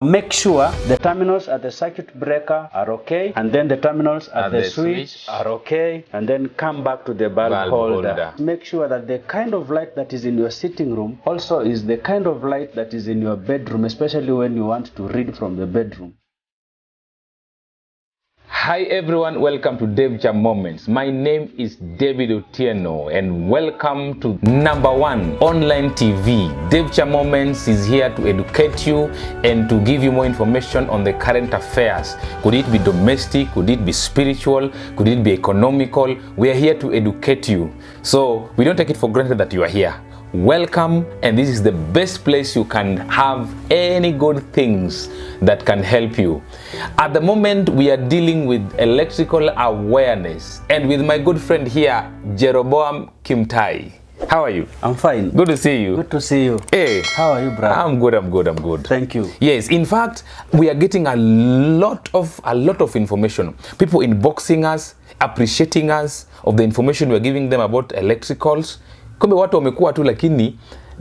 Make sure the terminals at the circuit breaker are okay, and then the terminals at the switch are okay, and then come back to the bulb holder. Make sure that the kind of light that is in your sitting room also is the kind of light that is in your bedroom, especially when you want to read from the bedroom. Hi everyone, welcome to Davecha Moments. My name is David Owino and welcome to #1 online TV. Davecha Moments is here to educate you and to give you more information on the current affairs. Could it be domestic? Could it be spiritual? Could it be economical? We are here to educate you. So we don't take it for granted that you are here. Welcome, and this is the best place you can have any good things that can help you. At the moment, we are dealing with electrical awareness, and with my good friend here, Jeroboam Kimtai. How are you? I'm fine. Good to see you. Good to see you. Hey. How are you, brother? I'm good. Thank you. Yes, in fact, we are getting a lot of information. People inboxing us, appreciating us of the information we're giving them about electricals. Kumbe watu wamekuwa tu, lakini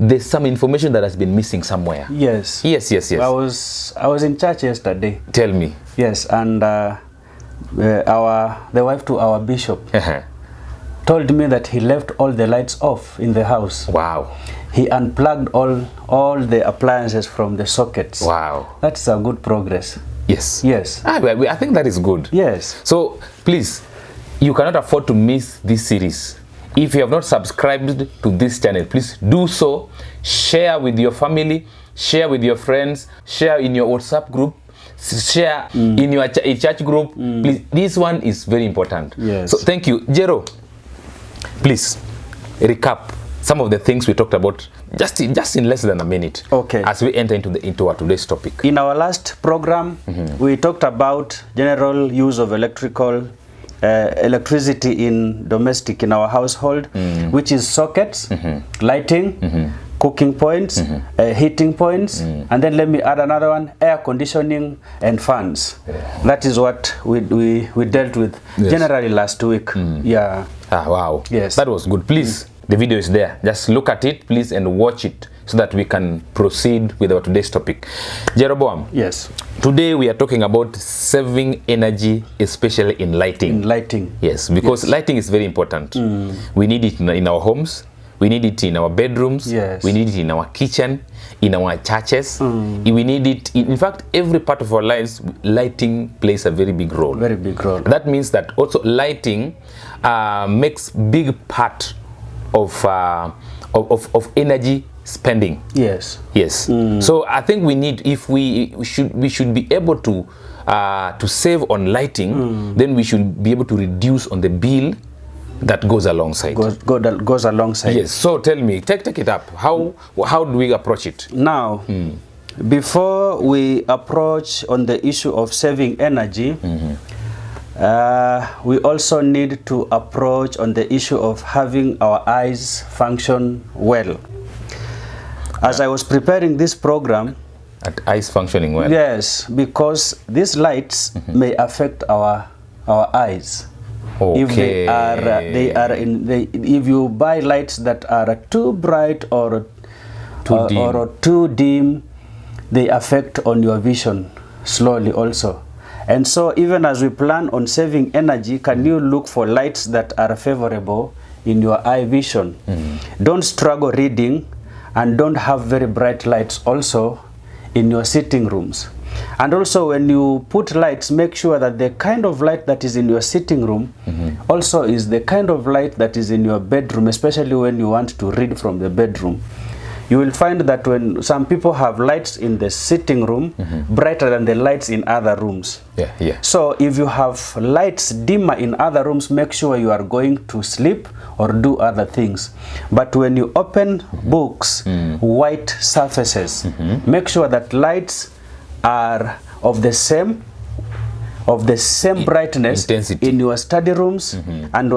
there's some information that has been missing somewhere. Yes. I was in church yesterday. Tell me. Yes, and the wife to our bishop told me that he left all the lights off in the house. Wow. He unplugged all the appliances from the sockets. Wow. That's a good progress. Yes. I think that is good. Yes. So please, you cannot afford to miss this series. If you have not subscribed to this channel, please do so. Share with your family, share with your friends, share in your WhatsApp group, share in your church group. Please, this one is very important. Yes. So thank you. Jero, please recap some of the things we talked about just in less than a minute. Okay. As we enter into our today's topic. In our last program, we talked about general use of electricity in our household, which is sockets, lighting, cooking points, heating points, and then let me add another one, air conditioning and fans. That is what we dealt with generally last week. Yeah. Wow. Yes. That was good. Please, the video is there. Just look at it, please, and watch it so that we can proceed with our today's topic. Jeroboam. Yes. Today we are talking about saving energy, especially in lighting. In lighting. Yes, because lighting is very important. We need it in our homes. We need it in our bedrooms. Yes. We need it in our kitchen, in our churches. We need it in fact, every part of our lives. Lighting plays a very big role. Very big role. That means that also lighting makes big part of energy spending. Yes. So I think we need, if we should be able to save on lighting, then we should be able to reduce on the bill that goes alongside. Goes alongside. Yes. So tell me, take it up. How do we approach it now? Before we approach on the issue of saving energy, we also need to approach on the issue of having our eyes function well. As I was preparing this program, eyes functioning well. Yes, because these lights may affect our eyes. Okay. If you buy lights that are too bright or too dim, they affect on your vision slowly also. And so even as we plan on saving energy, can you look for lights that are favorable in your eye vision? Don't struggle reading, and don't have very bright lights also in your sitting rooms. And also when you put lights, make sure that the kind of light that is in your sitting room also is the kind of light that is in your bedroom, especially when you want to read from the bedroom. You will find that when some people have lights in the sitting room, brighter than the lights in other rooms. So if you have lights dimmer in other rooms, make sure you are going to sleep or do other things. But when you open books, white surfaces, make sure that lights are of the same brightness intensity in your study rooms. And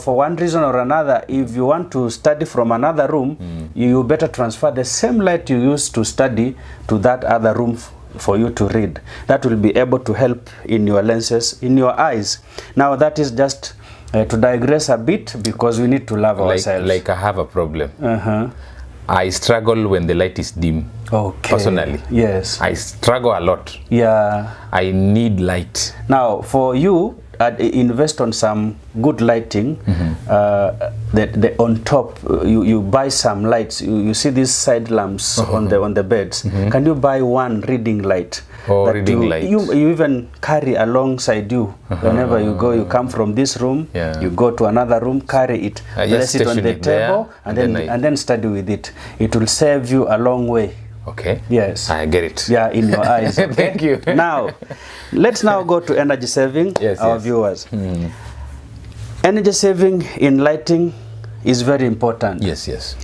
for one reason or another, if you want to study from another room, you better transfer the same light you used to study to that other room for you to read. That will be able to help in your lenses, in your eyes. Now that is just to digress a bit, because we need to love ourselves. Like I have a problem. I struggle when the light is dim. Okay. Personally. Yes. I struggle a lot. Yeah. I need light. Now, for you, invest on some good lighting. The on top, you buy some lights. You see these side lamps on the beds. Can you buy one reading light? Oh, reading light. You even carry alongside you whenever you go. You come from this room, you go to another room, carry it, place it on the table, and then study with it. It will save you a long way. Okay. Yes. I get it. Yeah, in your eyes. Okay? Thank you. Now, let's now go to energy saving, our viewers. Energy saving in lighting is very important. Yes, yes.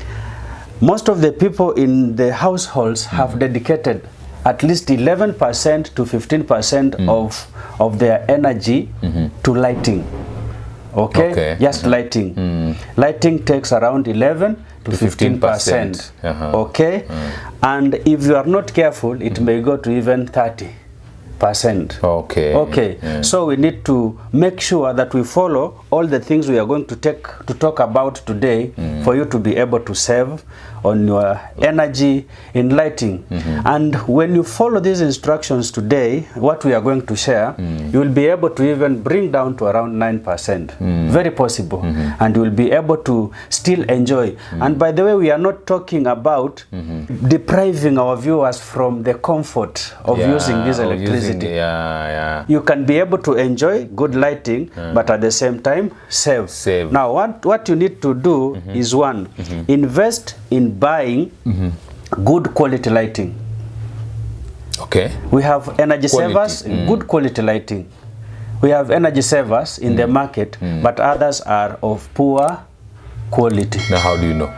Most of the people in the households have dedicated at least 11% to 15% of their energy to lighting. Okay? Just lighting. Lighting takes around 11 to 15%. Okay? And if you are not careful, it may go to even 30%. Okay. So we need to make sure that we follow all the things we are going to talk about today for you to be able to save on your energy in lighting. And when you follow these instructions today, what we are going to share, you will be able to even bring down to around 9%. Very possible. And you will be able to still enjoy. And by the way, we are not talking about depriving our viewers from the comfort of using this electricity. You can be able to enjoy good lighting, but at the same time save. Now what you need to do is one, invest in buying good quality lighting. Okay. We have energy savers, good quality lighting. We have energy savers in the market, but others are of poor quality. Now how do you know?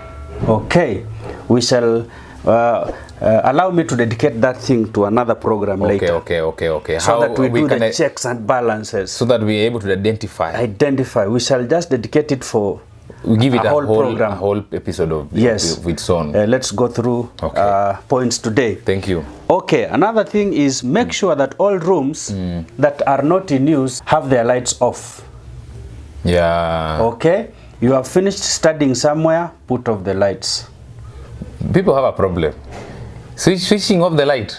Okay, we shall allow me to dedicate that thing to another program later. Okay. So that we do the checks and balances. So that we're able to identify. We shall just dedicate it for we give it a whole program, a whole episode of its own. Let's go through points today. Thank you. Okay, another thing is make sure that all rooms that are not in use have their lights off. Yeah. Okay, you have finished studying somewhere, put off the lights. People have a problem. Switching off the light.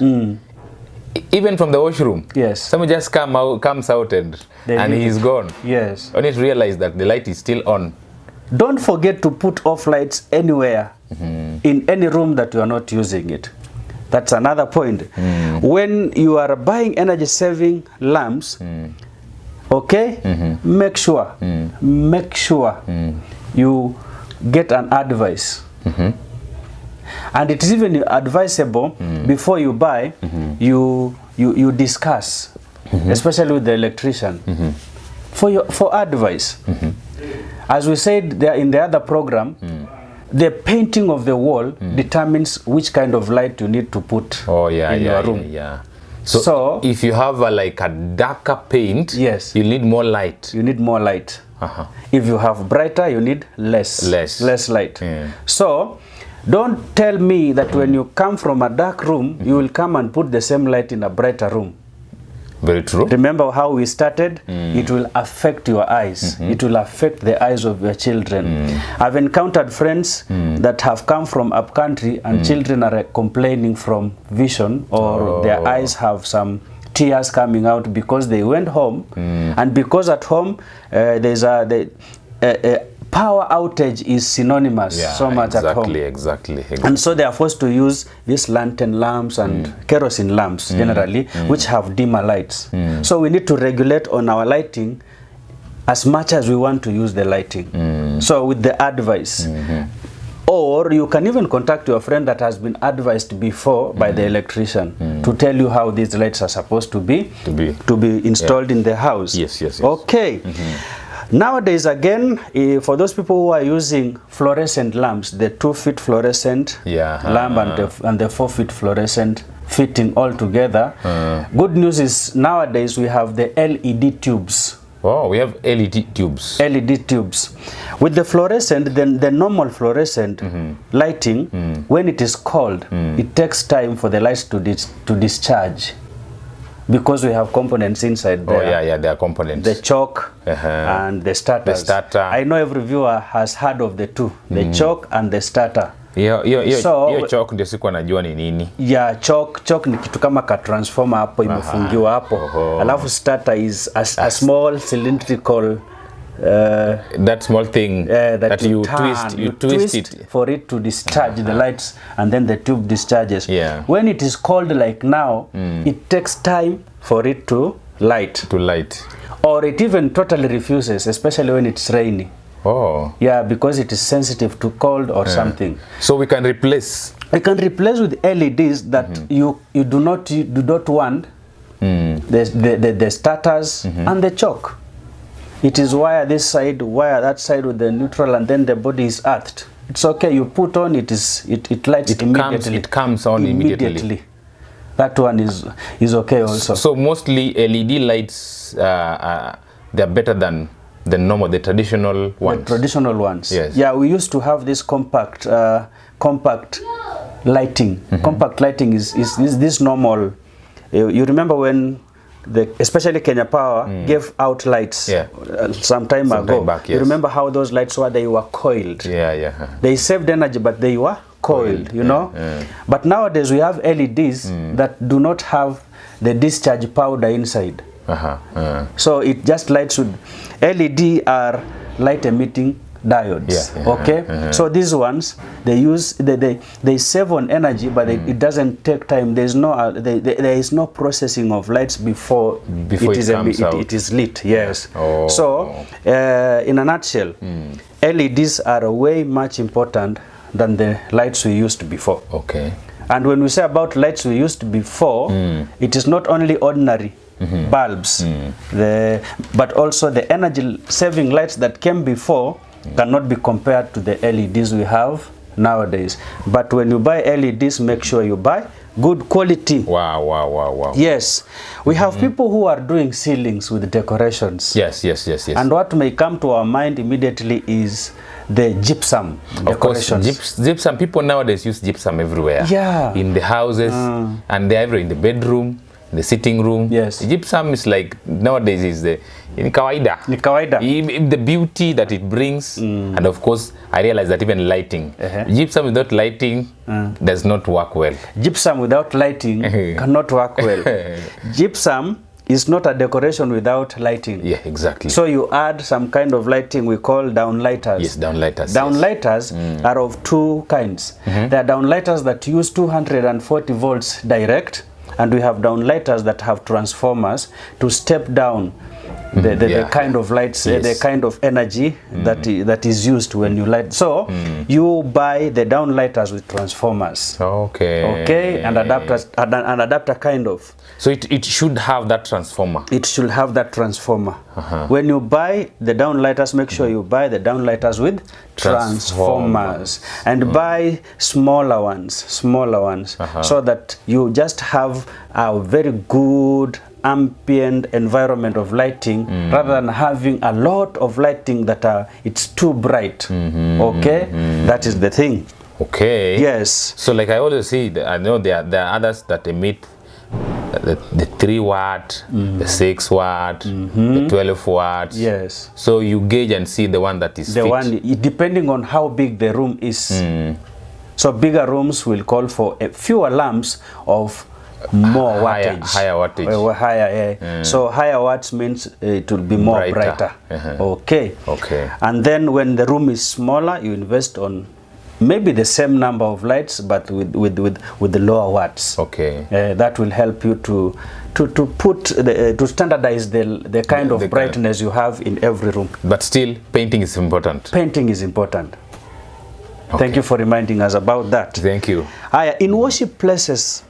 Even from the washroom. Yes. Someone just comes out and he's gone. Yes. Only to realize that the light is still on. Don't forget to put off lights anywhere, in any room that you are not using it. That's another point. When you are buying energy saving lamps, okay, make sure you get an advice. And it is even advisable before you buy, you discuss, especially with the electrician, for advice. As we said there in the other program, the painting of the wall determines which kind of light you need to put in your room. So if you have like a darker paint, yes, you need more light. You need more light. If you have brighter, you need less light. So don't tell me that when you come from a dark room, you will come and put the same light in a brighter room. Very true. Remember how we started? It will affect your eyes. It will affect the eyes of your children. I've encountered friends that have come from up country and children are complaining from vision, or their eyes have some tears coming out because they went home, and because at home there's a power outage is synonymous much at home. Exactly. And so they are forced to use these lantern lamps and kerosene lamps generally, which have dimmer lights. So we need to regulate on our lighting as much as we want to use the lighting. So with the advice. Or you can even contact your friend that has been advised before by the electrician to tell you how these lights are supposed to be installed in the house. Yes. Okay. Nowadays, again, for those people who are using fluorescent lamps, the 2-foot fluorescent lamp and the 4-foot fluorescent fitting all together, good news is nowadays we have the LED tubes. Oh, we have LED tubes. LED tubes. With the fluorescent, then the normal fluorescent lighting, when it is cold, it takes time for the lights to discharge. Because we have components inside there. There are components. The choke and the starters. The starter. I know every viewer has heard of the two, the choke and the starter. Hiyo chalk ndio sikuwa najua ni nini. Yeah, chalk ni kitu kama ka transformer hapo imefungiwa hapo. Alafu starter is a small cylindrical that small thing that you twist it for it to discharge the lights, and then the tube discharges. Yeah. When it is cold like now, it takes time for it to light. Or it even totally refuses, especially when it's rainy. Oh. Yeah, because it is sensitive to cold or something. So we can replace with LEDs that you do not want the starters and the chalk. It is wire this side, wire that side with the neutral, and then the body is earthed. It's okay. You put on it lights immediately. It comes on immediately. That one is okay also. So mostly LED lights they're better than the traditional ones. The traditional ones. Yes. Yeah, we used to have this compact lighting. Compact lighting is this normal. You remember when especially Kenya Power gave out lights some time ago. Back, yes. You remember how those lights were? They were coiled. Yeah. They saved energy, but they were coiled, you know. But nowadays we have LEDs that do not have the discharge powder inside. So it just lights with LED are light emitting diodes. Okay. So these ones they save on energy, but it doesn't take time. There is no processing of lights before it is lit. Yes. So in a nutshell, LEDs are way much important than the lights we used before. Okay. And when we say about lights we used before, it is not only ordinary bulbs, but also the energy saving lights that came before cannot be compared to the LEDs we have nowadays. But when you buy LEDs, make sure you buy good quality. Wow. Yes. We have people who are doing ceilings with decorations. Yes. And what may come to our mind immediately is the gypsum decorations. Of course, gypsum. People nowadays use gypsum everywhere. Yeah. In the houses, and they're everywhere, in the bedroom, in the sitting room. Yes. Gypsum is like, nowadays is the kawaida. The beauty that it brings, and of course, I realize that even lighting. Gypsum without lighting does not work well. Gypsum without lighting cannot work well. Gypsum is not a decoration without lighting. Yeah, exactly. So you add some kind of lighting we call downlighters. Yes, downlighters. Downlighters are of two kinds. There are downlighters that use 240 volts direct, and we have downlighters that have transformers to step down the kind of lights, the kind of energy that is used when you light. So you buy the downlighters with transformers. Okay, and adapters, an adapter kind of. So it should have that transformer. It should have that transformer. When you buy the downlighters, make sure you buy the downlighters with transformers, and buy smaller ones, so that you just have a very good ambient environment of lighting, rather than having a lot of lighting that it's too bright. Okay, that is the thing. Okay. Yes. So like I always say, I know there are others that emit the 3 watt, the 6 watt, the 12 watts. Yes. So you gauge and see the one that is the fit. One, depending on how big the room is. So bigger rooms will call for fewer lamps of more wattage. Higher wattage. Higher. So higher watts means it will be more brighter. Okay. And then when the room is smaller, you invest on maybe the same number of lights, but with the lower watts. Okay. That will help you to standardize the kind of brightness you have in every room. But still, painting is important. Painting is important. Okay. Thank you for reminding us about that. Thank you. In worship places,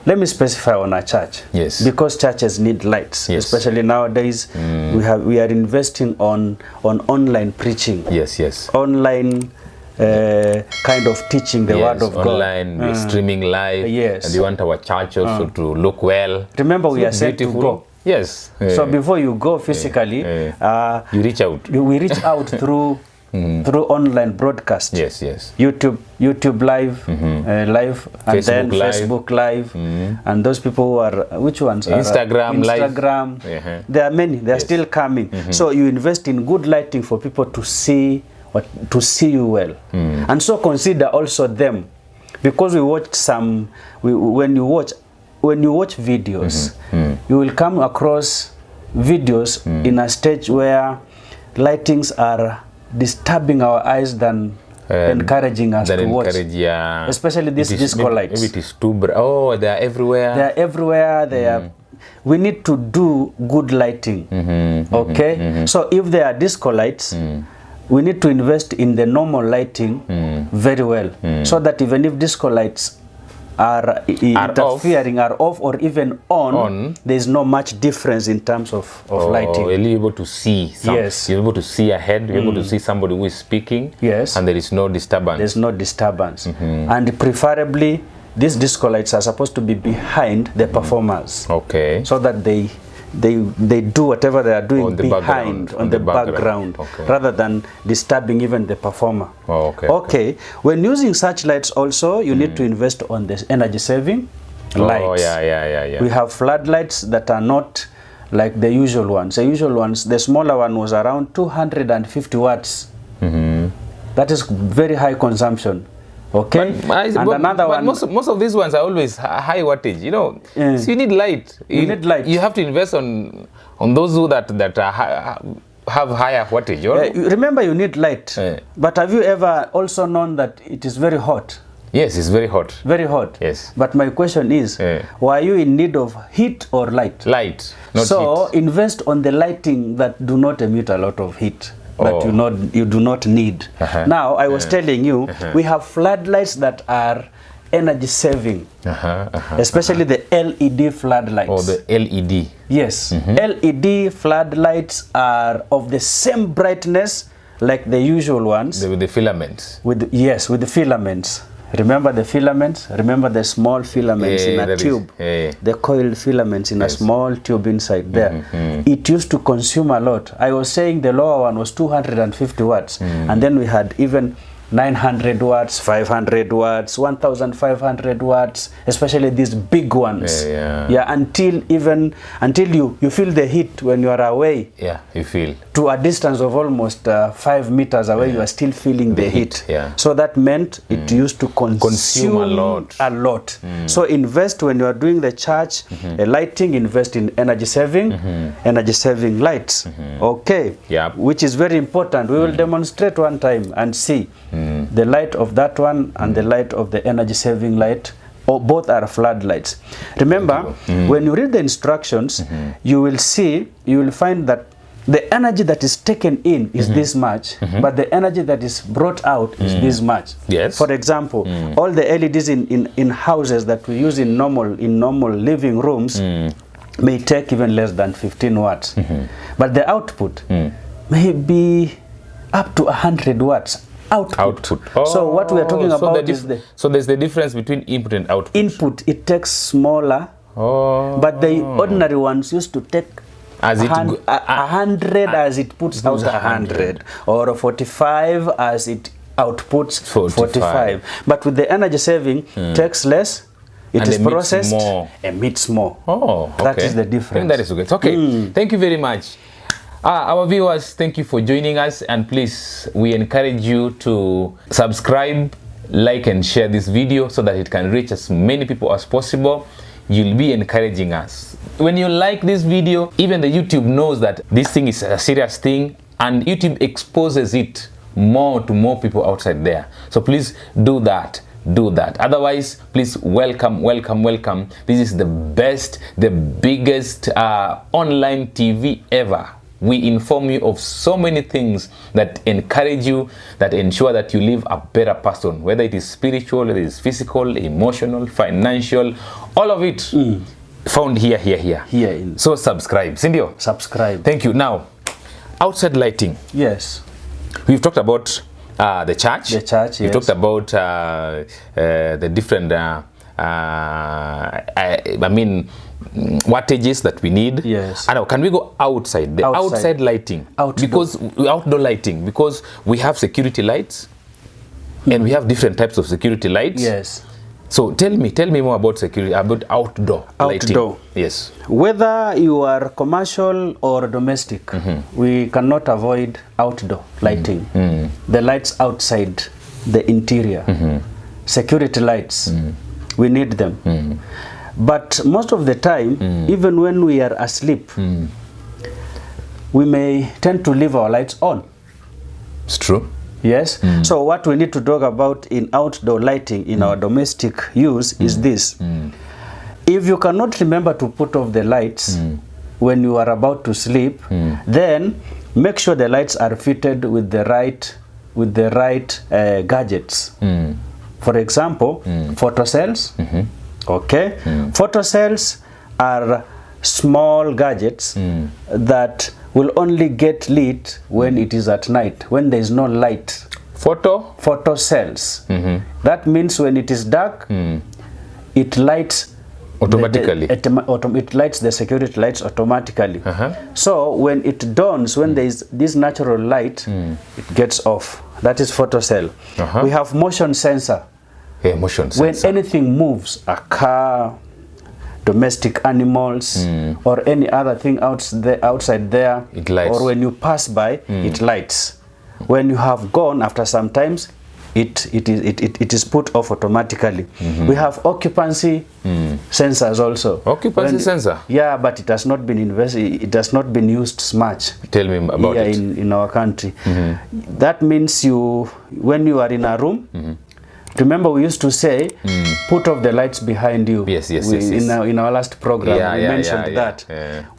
let me specify on a church. Yes. Because churches need lights. Yes. Especially nowadays, we are investing on online preaching. Yes. Online kind of teaching the word of God. Online, we're streaming live. Yes. And we want our church also to look well. Remember, we are said to go. Yes. So before you go physically, you reach out. We reach out through online broadcast. Yes. YouTube live, live, and Facebook then live. Facebook live, and those people who are, which ones? Instagram live. There are many. They are still coming. So you invest in good lighting for people to see or to see you well. And so consider also them, because we watched some. When you watch videos, you will come across videos in a stage where lightings are disturbing our eyes than encouraging us to watch. Especially these disco lights. Maybe it is too bright. Oh, they are everywhere. They are everywhere. They are. We need to do good lighting. Okay. So if there are disco lights, we need to invest in the normal lighting very well, so that even if disco lights are interfering, are off, or even on, there is no much difference in terms of lighting. You're able to see. Yes. You're able to see ahead. You're able to see somebody who is speaking. Yes. And there is no disturbance. There's no disturbance. And preferably, these disco lights are supposed to be behind the performers. Okay. So that they do whatever they are doing on the background, okay, rather than disturbing even the performer. Okay. When using such lights also, you need to invest on the energy saving lights. Yeah. We have floodlights that are not like the usual ones. The usual ones, the smaller one was around 250 watts. That is very high consumption. Okay, but most of these ones are always high wattage, you know. So you need light. You need light. You have to invest on those who that have higher wattage. Remember, you need light. But have you ever also known that it is very hot? Yes, it's very hot. Very hot. Yes. But my question is, were you in need of heat or light? Light, not so heat. Invest on the lighting that do not emit a lot of heat. That you do not need. Now, I was telling you, we have floodlights that are energy saving, especially the LED floodlights. Oh, the LED. Yes, LED floodlights are of the same brightness like the usual ones. With the filaments. With the filaments. Remember the filaments? Remember the small filaments in a tube? The coiled filaments in a small tube inside there. It used to consume a lot. I was saying the lower one was 250 watts. And then we had even 900 watts, 500 watts, 1500 watts, especially these big ones. Until you feel the heat when you are away. Yeah, you feel. To a distance of almost 5 meters away, you are still feeling the heat. So that meant it used to consume a lot. So invest when you are doing the church lighting, invest in energy saving lights. Okay. Which is very important. We will demonstrate one time and see the light of that one and the light of the energy saving light, or both are floodlights. Remember, when you read the instructions, you will find that the energy that is taken in is this much, but the energy that is brought out is this much. Yes. For example, all the LEDs in houses that we use in normal living rooms may take even less than 15 watts. But the output may be up to 100 watts. Output. So what we are talking about is so there's the difference between input and output. Input, it takes smaller, but the ordinary ones used to take 100 as it puts out 100, or 45 as it outputs 45. But with the energy saving, takes less, it is processed, emits more. That is the difference. And that is good. Okay, thank you very much. Our viewers, thank you for joining us, and please, we encourage you to subscribe, like and share this video so that it can reach as many people as possible. You'll be encouraging us. When you like this video, even the YouTube knows that this thing is a serious thing, and YouTube exposes it more to more people outside there. So please do that. Otherwise, please welcome. This is the best, the biggest online TV ever. We inform you of so many things that encourage you, that ensure that you live a better person, whether it is spiritual, whether it is physical, emotional, financial, all of it found here. So subscribe, Cindy. Subscribe. Thank you. Now, outside lighting. Yes. We've talked about the church. The church, yes. We talked about the different wattages that we need. Yes. And now, can we go outside? The outside lighting. Because outdoor lighting, because we have security lights and we have different types of security lights. Yes. So tell me more about security, about outdoor lighting. Yes. Whether you are commercial or domestic, we cannot avoid outdoor lighting. The lights outside the interior, security lights, we need them. But most of the time, even when we are asleep, we may tend to leave our lights on. It's true. Yes. So what we need to talk about in outdoor lighting in our domestic use is this. If you cannot remember to put off the lights when you are about to sleep, then make sure the lights are fitted with the right gadgets. For example, photocells. Okay. Photocells are small gadgets that will only get lit when it is at night, when there is no light. Photocells. That means when it is dark, it lights automatically. It lights the security lights automatically. So when it dawns, when there is this natural light, it gets off. That is photocell. We have motion sensor. Motion sensor. When anything moves, a car, domestic animals, or any other thing outside there, it lights. Or when you pass by, it lights. When you have gone, after some times, it is put off automatically. We have occupancy sensors also. Occupancy sensor? Yeah, but it has not been it has not been used much. Tell me about it. In our country. That means when you are in a room, remember we used to say, put off the lights behind you. Yes. In our last program, we mentioned that.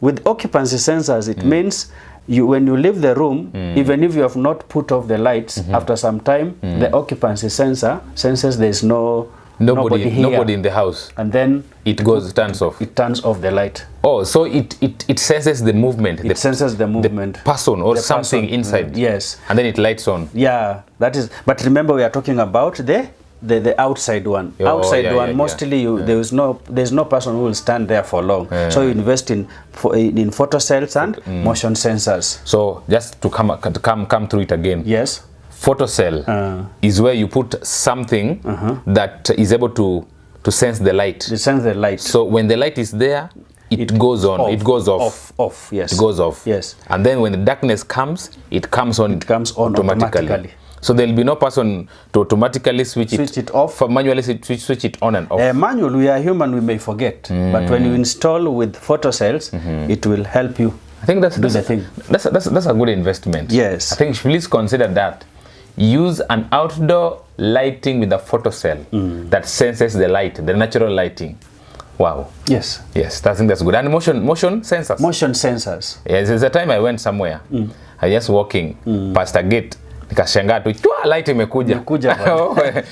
With occupancy sensors, it means when you leave the room, even if you have not put off the lights, after some time, the occupancy sensor senses there is nobody in the house. And then it turns off. It turns off the light. Oh, so it senses the movement. It senses the movement. The person or something inside. Yes. And then it lights on. Yeah, that is. But remember, we are talking about the outside one. Mostly there's no person who will stand there for long. So you invest in photocells and motion sensors. So just to come through it again. Yes. Photocell is where you put something that is able to sense the light. It sense the light. So when the light is there, it goes on. Off. It goes off. Off. Yes. It goes off. Yes. And then when the darkness comes, it comes on. It comes on automatically. So there will be no person to automatically switch it off, or manually switch it on and off. Manual, we are human, we may forget. But when you install with photocells, it will help you. I think that's the thing. That's a good investment. Yes. I think please consider that. Use an outdoor lighting with a photocell that senses the light, the natural lighting. Wow. Yes. Yes, I think that's good. And motion sensors. Motion sensors. Yes, there's a time I went somewhere. I just walking past a gate. Nikashangaa tu light imekuja.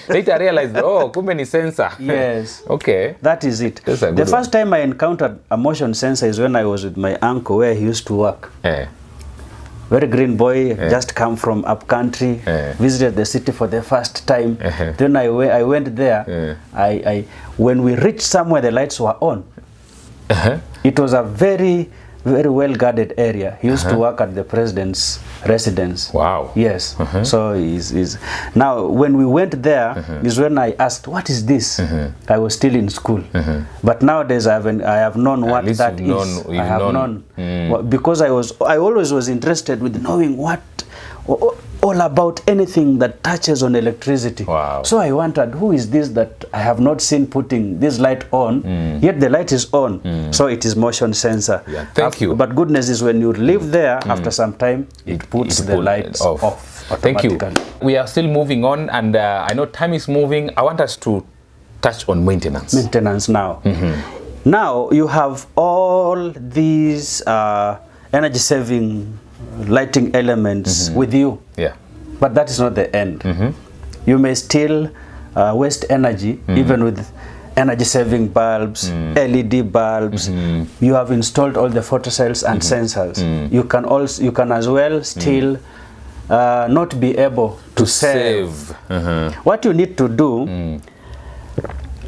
Later I realized, kumbe ni sensor. Yes. Okay. That is it. The first time I encountered a motion sensor is when I was with my uncle where he used to work. Very green boy, just come from up country, visited the city for the first time. Then I went there. When we reached somewhere, the lights were on. It was a very well guarded area. He used to work at the president's residence. Wow. Yes. So now when we went there is when I asked, what is this? I was still in school. But nowadays I have known what that is. I have known. Because I always was interested with knowing all about anything that touches on electricity. Wow. So I wondered, who is this that I have not seen putting this light on, yet the light is on. So it is motion sensor. Yeah, thank you. But goodness is when you live there, after some time, it puts the lights off automatically. Thank you. We are still moving on, and I know time is moving. I want us to touch on maintenance. Maintenance now. Now you have all these energy-saving lighting elements with you. Yeah. But that is not the end. You may still waste energy even with energy-saving bulbs, LED bulbs. You have installed all the photocells and sensors. You can as well still not be able to save. What you need to do,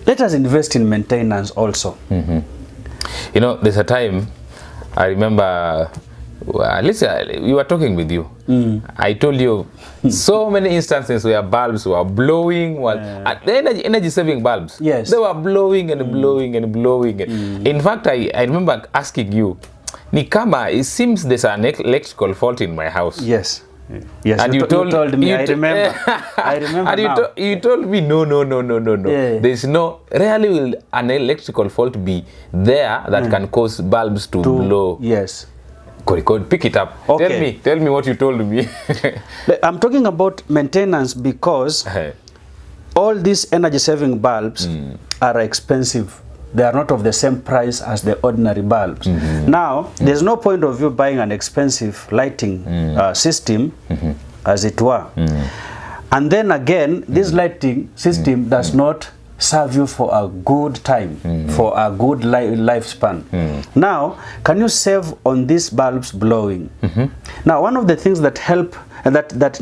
let us invest in maintenance also. You know, there's a time I remember Well, listen, we were talking with you. I told you so many instances where bulbs were blowing, the energy saving bulbs. Yes. They were blowing and blowing and blowing. In fact, I remember asking you, Nikama, it seems there's an electrical fault in my house. Yes. Yes, and you told me, I remember. I remember and now. You told me, no. Yeah. There's no, rarely will an electrical fault be there that can cause bulbs to blow. Yes. Pick it up. Okay. Tell me what you told me. I'm talking about maintenance because all these energy saving bulbs are expensive. They are not of the same price as the ordinary bulbs. Now, there's no point of you buying an expensive lighting system, as it were. And then again, this lighting system does not serve you for a good time, for a good lifespan. Now, can you save on these bulbs blowing? Now, one of the things that help, that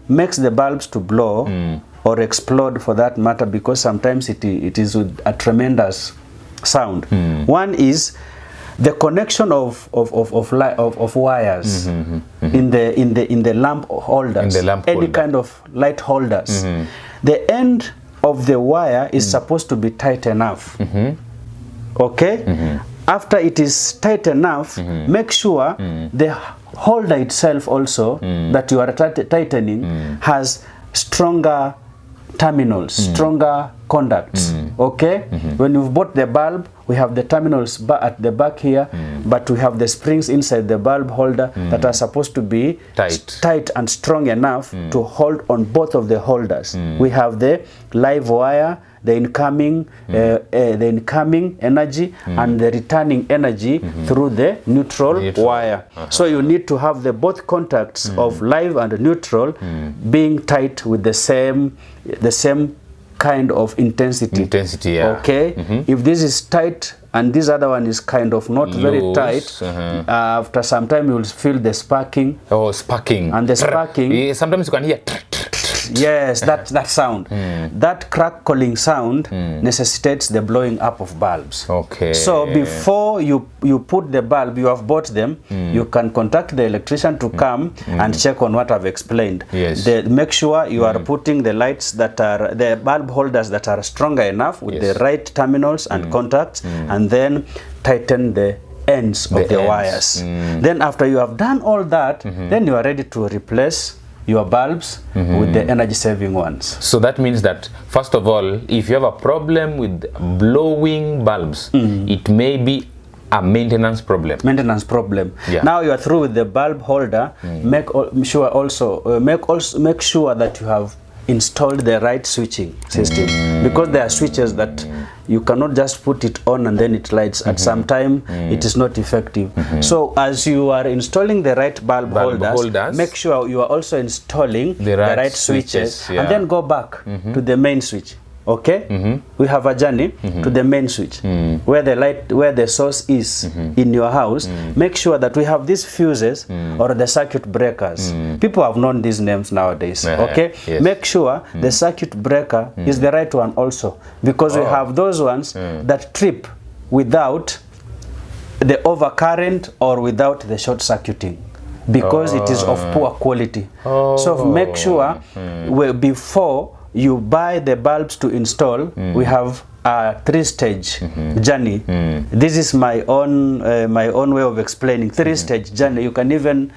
makes the bulbs to blow, or explode for that matter, because sometimes it is with a tremendous sound. One is the connection of wires in the lamp holders, any kind of light holders. The end of the wire is supposed to be tight enough. Okay? After it is tight enough, make sure the holder itself also that you are tightening has stronger terminals, stronger conducts. Okay? When you've bought the bulb, we have the terminals at the back here, but we have the springs inside the bulb holder that are supposed to be tight and strong enough to hold on both of the holders. We have the live wire, the incoming energy and the returning energy through the neutral wire. So you need to have the both contacts of live and neutral being tight with the same kind of intensity. Okay? If this is tight and this other one is kind of not very tight, after some time you will feel the sparking. Oh, sparking. And the sparking. Sometimes you can hear. Yes, that sound. That crackling sound necessitates the blowing up of bulbs. Okay. So before you put the bulb, you have bought them, you can contact the electrician to come and check on what I've explained. Yes. Make sure you are putting the lights that are, the bulb holders that are stronger enough with the right terminals and contacts, and then tighten the ends of the wires. Then after you have done all that, then you are ready to replace your bulbs with the energy saving ones. So that means that, first of all, if you have a problem with blowing bulbs, it may be a maintenance problem. Yeah. Now you are through with the bulb holder. Make sure that you have installed the right switching system, because there are switches that you cannot just put it on and then it lights. At some time it is not effective. So as you are installing the right bulb holders, make sure you are also installing the right switches, and then go back to the main switch. Okay? We have a journey to the main switch, where the source is in your house. Make sure that we have these fuses or the circuit breakers. People have known these names nowadays. Okay? Yes. Make sure the circuit breaker is the right one also, because we have those ones that trip without the overcurrent or without the short circuiting, because it is of poor quality. So make sure before you buy the bulbs to install, we have a 3-stage journey. This is my own way of explaining 3-stage journey. You can even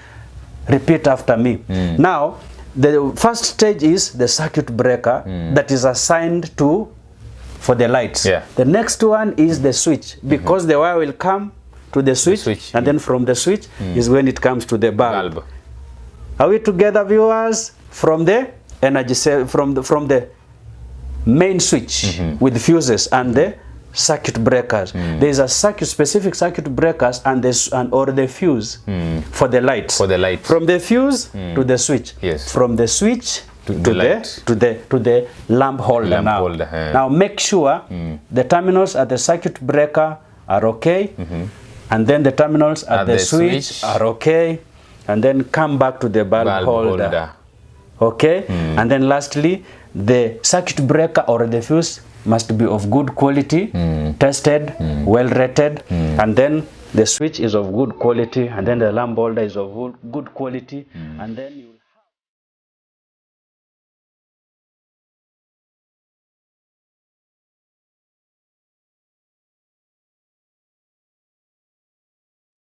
repeat after me. Now, the first stage is the circuit breaker that is assigned for the lights. The next one is the switch, because the wire will come to the switch, and then from the switch is when it comes to the bulb. Are we together, viewers? From the energy from the main switch with the fuses and the circuit breakers. There is a specific circuit breakers and the fuse for the lights. From the fuse to the switch. From the switch to the lamp holder. Now make sure the terminals at the circuit breaker are okay, and then the terminals at the switch are okay, and then come back to the bulb holder. Okay? And then lastly, the circuit breaker or the fuse must be of good quality, tested, well rated, and then the switch is of good quality, and then the lamp holder is of good quality, and then you